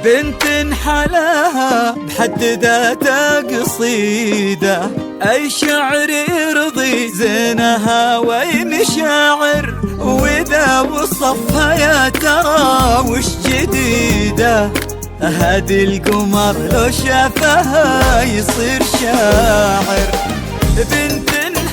بنت حلاها بحد ذاتها قصيدة، أي شعر يرضي زينها وأي مشاعر، وإذا وصفها يا ترى وش جديدة. هادي القمر لو شافها يصير شاعر. بنت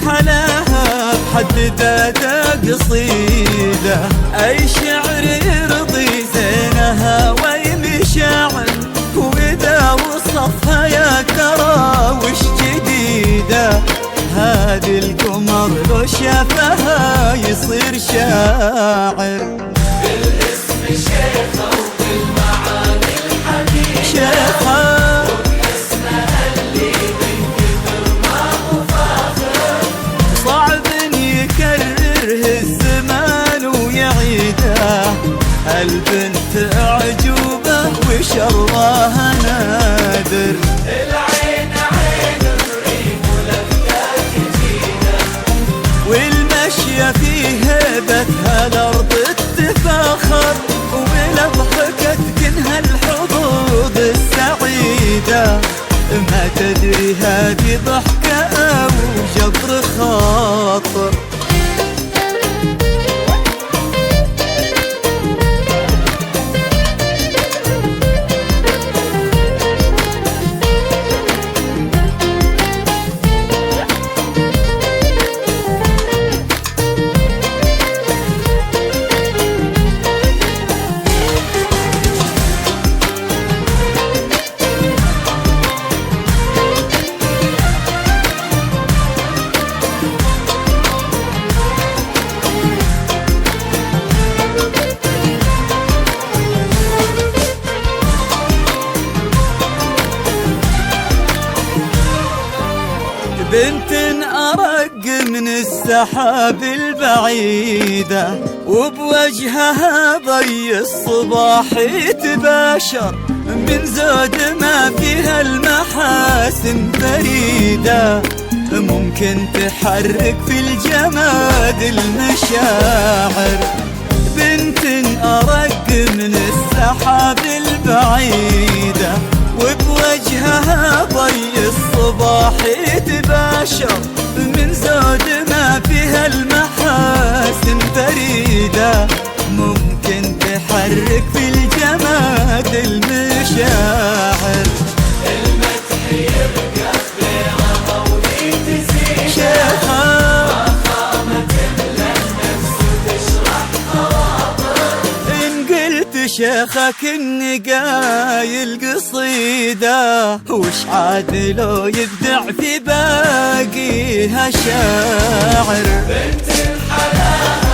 حلاها بحد ذاتها قصيدة، أي شعر يرضي زينها وأي مشاعر، وإذا وصفها يا ترى وش جديدة. هادي القمر لو شافها يصير شاعر. بالاسم شيخة وبالمعاني الحديثة شيخة وباسمها اللي من كثر ما هو فاخر، صعب يكرره الزمان ويعيده. البنت أعجوبة وشرها نادر، العين عين الريم ولفتات جديدة، والمشية في هيبتها الأرض تتفاخر، وبلضحكة كنها الحظوظ السعيدة. ما تدري هذه ضحكة أو جبر خاطر. بنت أرق من السحاب البعيدة، وبوجهها ضي الصباح يتباشر، من زود ما فيها المحاسن فريدة، ممكن تحرك في الجماد المشاعر. بنت أرق من السحاب البعيدة، وبوجهها ضي الصباح يتباشر، من زود ما فيها المحاسن فريدة، ممكن تحرك في الجماد المشاعر. المدح يرقى بينها ودي شيخة فخامة للنفس تشرح خواطر، إن قلت شيخك إني قايل قصيدة، وش عاد لو يبدع في باقيها شاعر. بنت حلاها